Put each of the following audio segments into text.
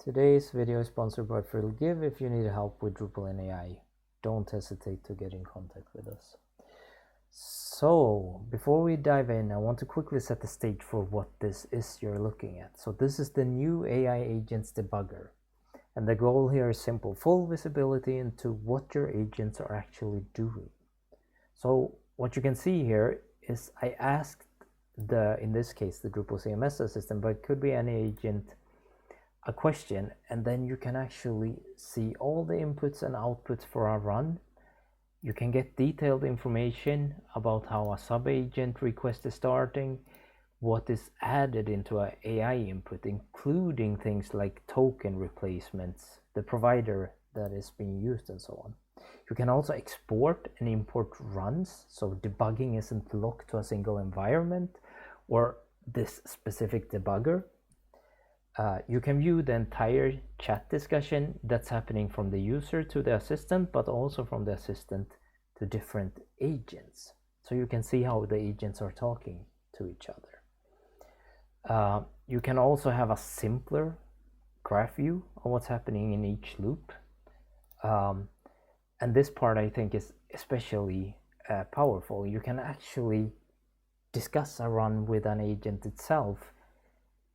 Today's video is sponsored by FriddleGive. If you need help with Drupal AI, don't hesitate to get in contact with us. So, before we dive in, I want to quickly set the stage for what this is you're looking at. So this is the new AI Agents Debugger. And the goal here is simple: full visibility into what your agents are actually doing. So what you can see here is I asked in this case, the Drupal CMS assistant, but it could be any agent, a question, and then you can actually see all the inputs and outputs for a run. You can get detailed information about how a sub-agent request is starting, what is added into an AI input, including things like token replacements, the provider that is being used, and so on. You can also export and import runs, so debugging isn't locked to a single environment or this specific debugger. You can view the entire chat discussion that's happening from the user to the assistant, but also from the assistant to different agents. So you can see how the agents are talking to each other. You can also have a simpler graph view of what's happening in each loop. And this part I think is especially powerful. You can actually discuss a run with an agent itself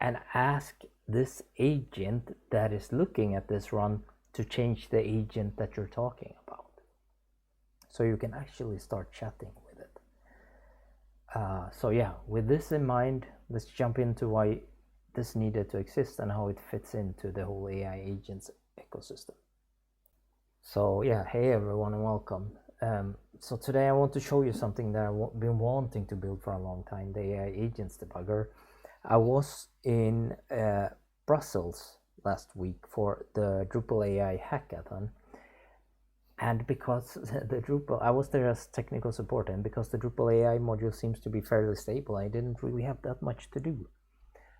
and ask this agent that is looking at this run to change the agent that you're talking about. So you can actually start chatting with it. So yeah, with this in mind, let's jump into why this needed to exist and how it fits into the whole AI agents ecosystem. So yeah, hey everyone and welcome. So today I want to show you something that I've been wanting to build for a long time, the AI Agents Debugger. I was in Brussels last week for the Drupal AI hackathon, and because I was there as technical support, and because the Drupal AI module seems to be fairly stable, I didn't really have that much to do.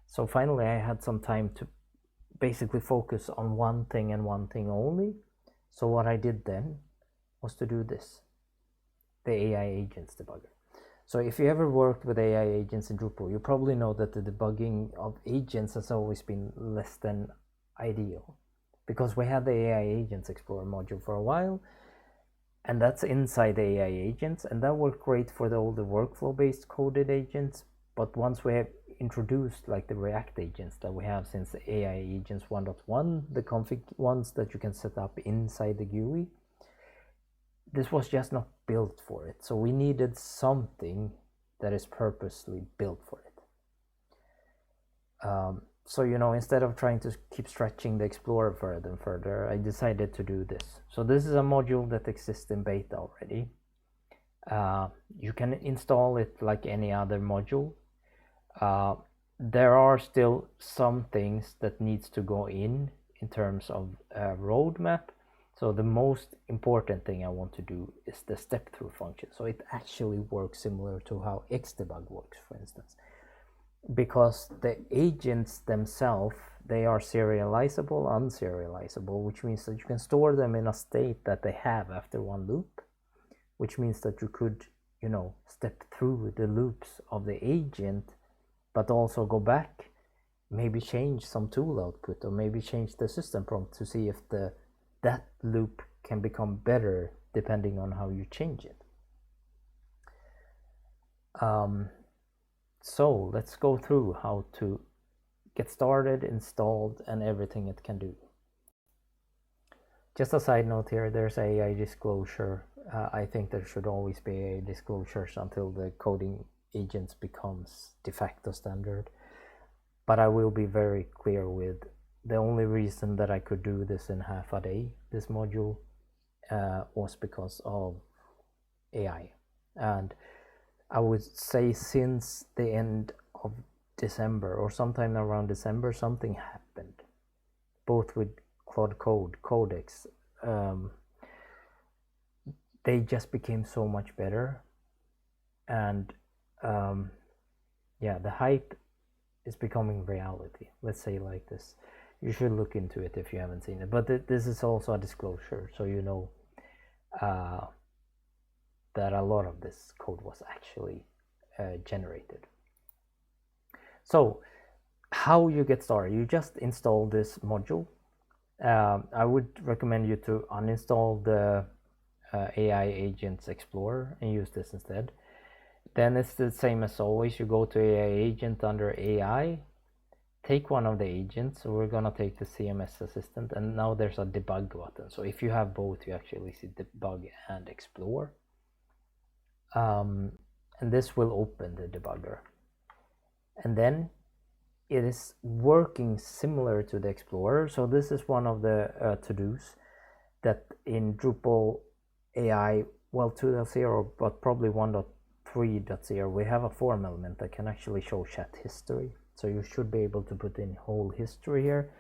So finally I had some time to basically focus on one thing and one thing only. So what I did then was to do this, the AI Agents Debugger. So if you ever worked with AI agents in Drupal, you probably know that the debugging of agents has always been less than ideal, because we had the AI Agents Explorer module for a while, and that's inside the AI agents, and that worked great for the older workflow-based coded agents. But once we have introduced like the React agents that we have since AI Agents 1.1, the config ones that you can set up inside the GUI, this was just not built for it. So we needed something that is purposely built for it. So, you know, instead of trying to keep stretching the Explorer further and further, I decided to do this. So this is a module that exists in beta already. You can install it like any other module. There are still some things that needs to go in terms of roadmap. So the most important thing I want to do is the step-through function. So it actually works similar to how Xdebug works, for instance. Because the agents themselves, they are serializable, unserializable, which means that you can store them in a state that they have after one loop, which means that you could, you know, step through the loops of the agent, but also go back, maybe change some tool output, or maybe change the system prompt to see if that loop can become better depending on how you change it. So let's go through how to get started, installed, and everything it can do. Just a side note here, there's AI disclosure. I think there should always be AI disclosures until the coding agents becomes de facto standard. But I will be very clear with the only reason that I could do this in half a day, this module, was because of AI. And I would say since the end of December, or sometime around December, something happened, both with Claude Code, Codex. They just became so much better. And yeah, the hype is becoming reality. Let's say like this. You should look into it if you haven't seen it. But this is also a disclosure, so you know that a lot of this code was actually generated. So how you get started? You just install this module I would recommend you to uninstall the AI Agents Explorer and use this instead. Then it's the same as always. You go to AI Agent under AI, take one of the agents. So we're gonna take the CMS Assistant, and now there's a debug button. So if you have both, you actually see debug and explore. And this will open the debugger. And then it is working similar to the Explorer. So this is one of the to-dos that in Drupal AI, well, 2.0, but probably 1.3.0, we have a form element that can actually show chat history. So you should be able to put in whole history here.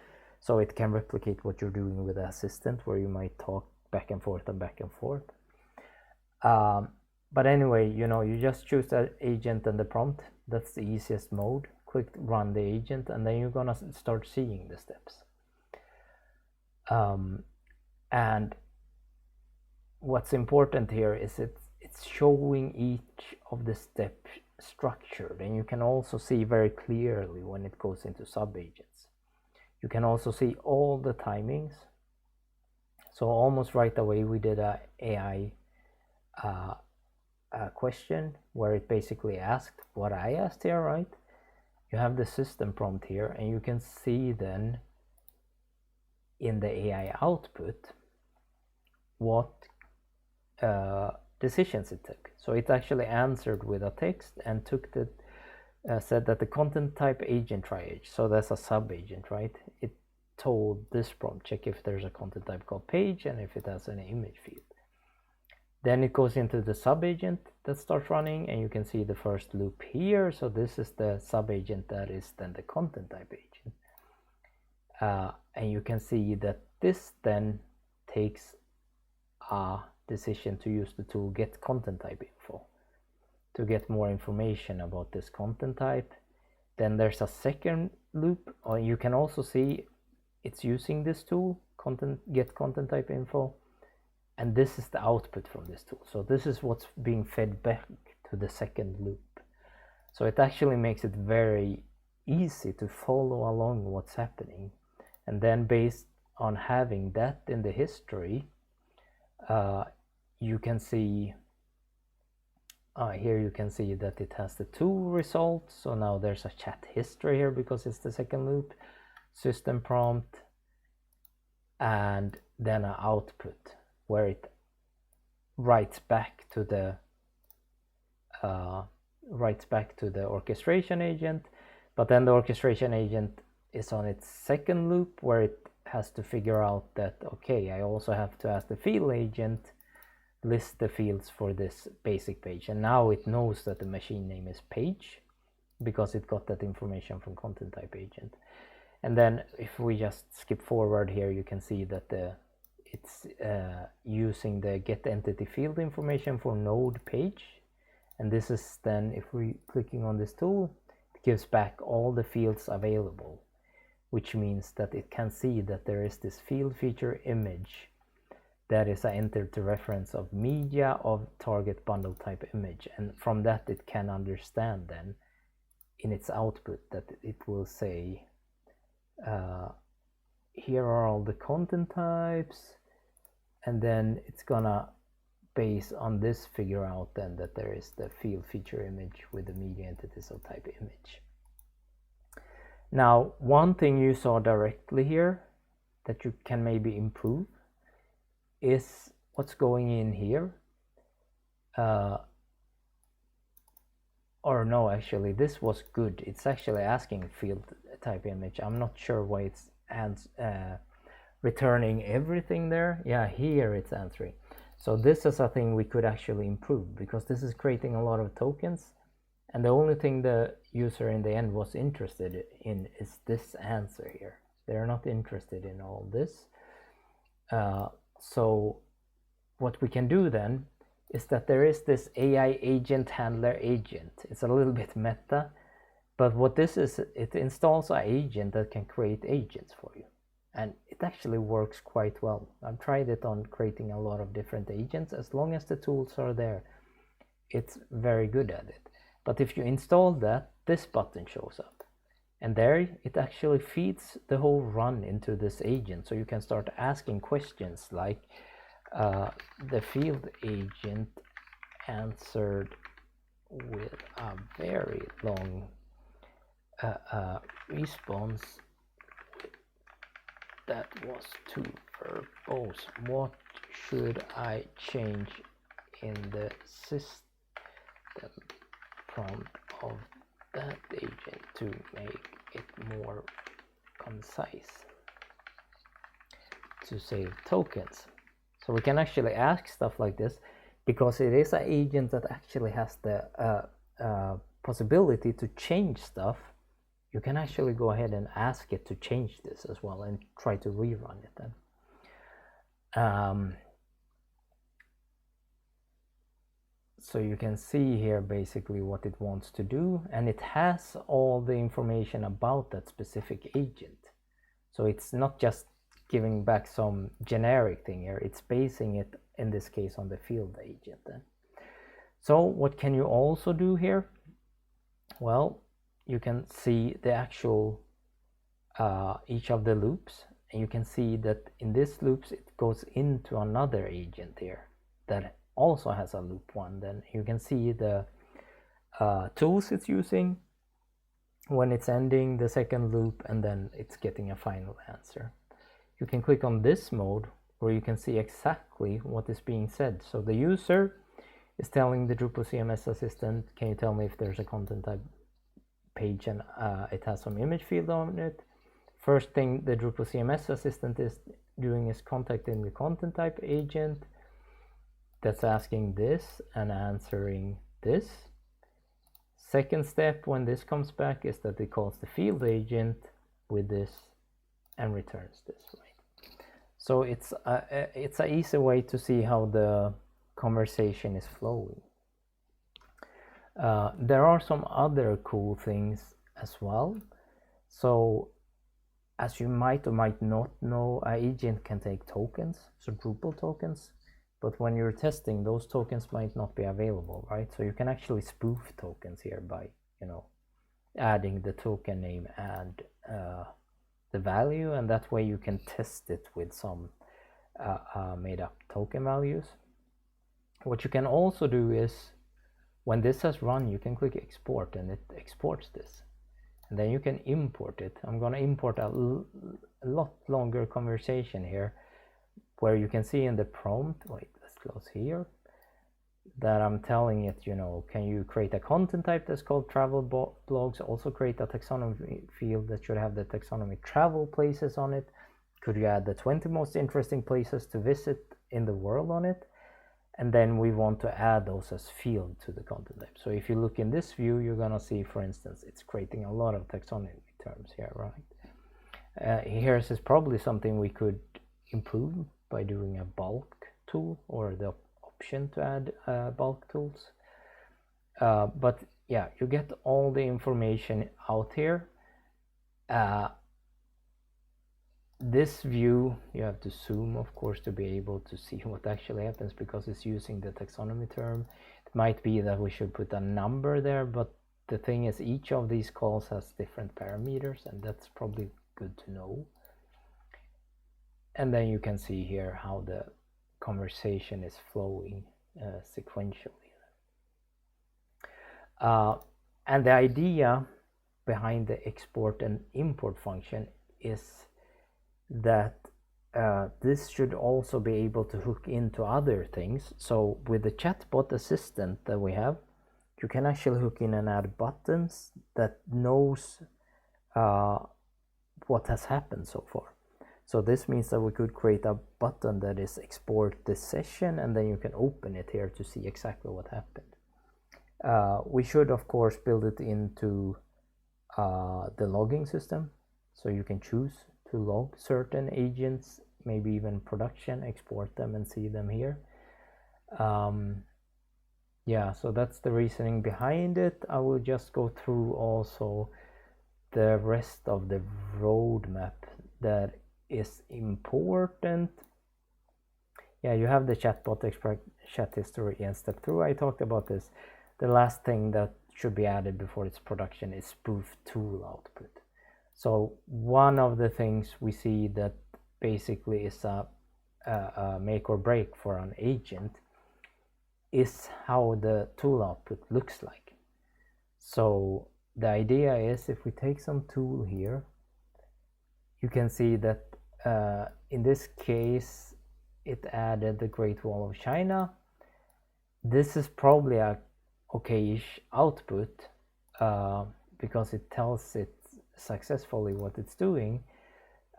So it can replicate what you're doing with the assistant, where you might talk back and forth and back and forth. But anyway, you just choose the agent and the prompt. That's the easiest mode. Click run the agent, and then you're gonna start seeing the steps. And what's important here is it's showing each of the steps structured, and you can also see very clearly when it goes into subagents. You can also see all the timings. So almost right away we did a AI question where it basically asked what I asked here, right? You have the system prompt here, and you can see then in the AI output what decisions it took. So it actually answered with a text and took the said that the content type agent triage, so that's a sub-agent, right? It told this prompt, check if there's a content type called page and if it has an image field. Then it goes into the sub-agent that starts running, and you can see the first loop here. So this is the sub-agent that is then the content type agent. And you can see that this then takes a decision to use the tool get content type info to get more information about this content type. Then there's a second loop, or you can also see it's using this tool, get content type info, and this is the output from this tool. So this is what's being fed back to the second loop. So it actually makes it very easy to follow along what's happening. And then based on having that in the history, you can see here you can see that it has the two results. So now there's a chat history here because it's the second loop, system prompt, and then an output where it writes back to the orchestration agent. But then the orchestration agent is on its second loop where it has to figure out that, okay, I also have to ask the field agent list the fields for this basic page, and now it knows that the machine name is page because it got that information from content type agent. And then if we just skip forward here, you can see that it's using the get entity field information for node page, and this is then, if we clicking on this tool, it gives back all the fields available, which means that it can see that there is this field feature image that is entered to reference of media of target bundle type image, and from that it can understand then in its output that it will say here are all the content types, and then it's gonna base on this figure out then that there is the field feature image with the media entities of type image. Now, one thing you saw directly here that you can maybe improve is what's going in here. Or no, actually this was good. It's actually asking field type image. I'm not sure why it's returning everything there. Yeah, here it's answering. So this is a thing we could actually improve, because this is creating a lot of tokens, and the only thing the user in the end was interested in is this answer here. They're not interested in all this. So what we can do then is that there is this AI agent handler agent. It's a little bit meta, but what this is, it installs an agent that can create agents for you. And it actually works quite well. I've tried it on creating a lot of different agents. As long as the tools are there, it's very good at it. But if you install that, this button shows up. And there it actually feeds the whole run into this agent. So you can start asking questions like the field agent answered with a very long response that was too verbose. What should I change in the system prompt of that agent to make it more concise to save tokens? So we can actually ask stuff like this because it is an agent that actually has the possibility to change stuff. You can actually go ahead and ask it to change this as well and try to rerun it then. So you can see here basically what it wants to do, and it has all the information about that specific agent. So it's not just giving back some generic thing here, it's basing it in this case on the field agent then. So what can you also do here? Well, you can see the actual each of the loops, and you can see that in this loops it goes into another agent here that also has a loop one. Then you can see the tools it's using when it's ending the second loop, and then it's getting a final answer. You can click on this mode where you can see exactly what is being said. So the user is telling the Drupal CMS assistant, can you tell me if there's a content type page and it has some image field on it. First thing the Drupal CMS assistant is doing is contacting the content type agent that's asking this and answering this. Second step when this comes back is that it calls the field agent with this and returns this, right? So it's an easy way to see how the conversation is flowing. There are some other cool things as well. So as you might or might not know, an agent can take tokens, so Drupal tokens, but when you're testing, those tokens might not be available, right? So you can actually spoof tokens here by, adding the token name and the value, and that way you can test it with some made up token values. What you can also do is, when this has run, you can click export and it exports this. And then you can import it. I'm going to import a lot longer conversation here, where you can see in the prompt, wait, let's close here, that I'm telling it, can you create a content type that's called travel blogs, also create a taxonomy field that should have the taxonomy travel places on it. Could you add the 20 most interesting places to visit in the world on it? And then we want to add those as field to the content type. So if you look in this view, you're going to see, for instance, it's creating a lot of taxonomy terms here, right? Here's is probably something we could improve by doing a bulk tool or the option to add bulk tools. But yeah, you get all the information out here. This view, you have to zoom, of course, to be able to see what actually happens, because it's using the taxonomy term. It might be that we should put a number there, but the thing is, each of these calls has different parameters, and that's probably good to know. And then you can see here how the conversation is flowing sequentially. And the idea behind the export and import function is that this should also be able to hook into other things. So with the chatbot assistant that we have, you can actually hook in and add buttons that knows what has happened so far. So this means that we could create a button that is export this session, and then you can open it here to see exactly what happened. We should of course build it into the logging system, so you can choose to log certain agents, maybe even production, export them and see them here. Yeah, so that's the reasoning behind it. I will just go through also the rest of the roadmap that is important. Yeah, you have the chatbot chat history and step through. I talked about this. The last thing that should be added before its production is spoof tool output. So one of the things we see that basically is a make or break for an agent is how the tool output looks like. So the idea is, if we take some tool here, you can see that in this case it added the Great Wall of China. This is probably a okay-ish output because it tells it successfully what it's doing.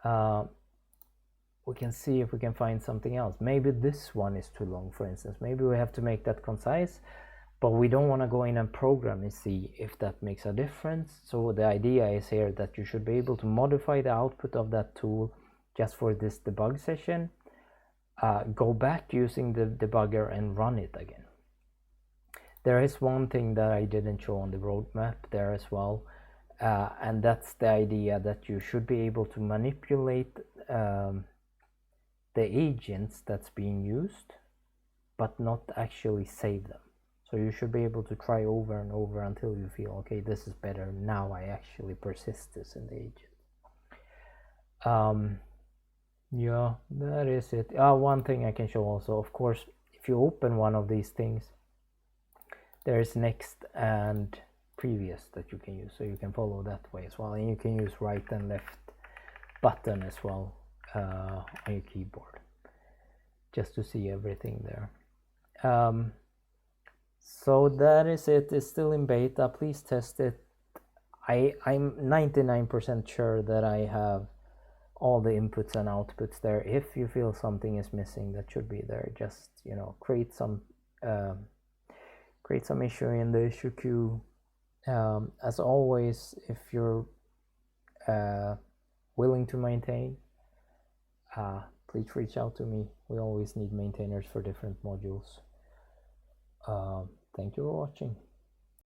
We can see if we can find something else. Maybe this one is too long, for instance. Maybe we have to make that concise, but we don't want to go in and program and see if that makes a difference. So the idea is here that you should be able to modify the output of that tool just for this debug session, go back using the debugger and run it again. There is one thing that I didn't show on the roadmap there as well, and that's the idea that you should be able to manipulate the agents that's being used, but not actually save them. So you should be able to try over and over until you feel, okay, this is better. Now I actually persist this in the agent. Yeah, that is it. One thing I can show also, of course, if you open one of these things, there is next and previous that you can use. So you can follow that way as well. And you can use right and left button as well on your keyboard, just to see everything there. So that is it. It's still in beta. Please test it. I'm 99% sure that I have all the inputs and outputs there. If you feel something is missing, that should be there. Just, you know, create some issue in the issue queue. As always, if you're willing to maintain, please reach out to me. We always need maintainers for different modules. Thank you for watching.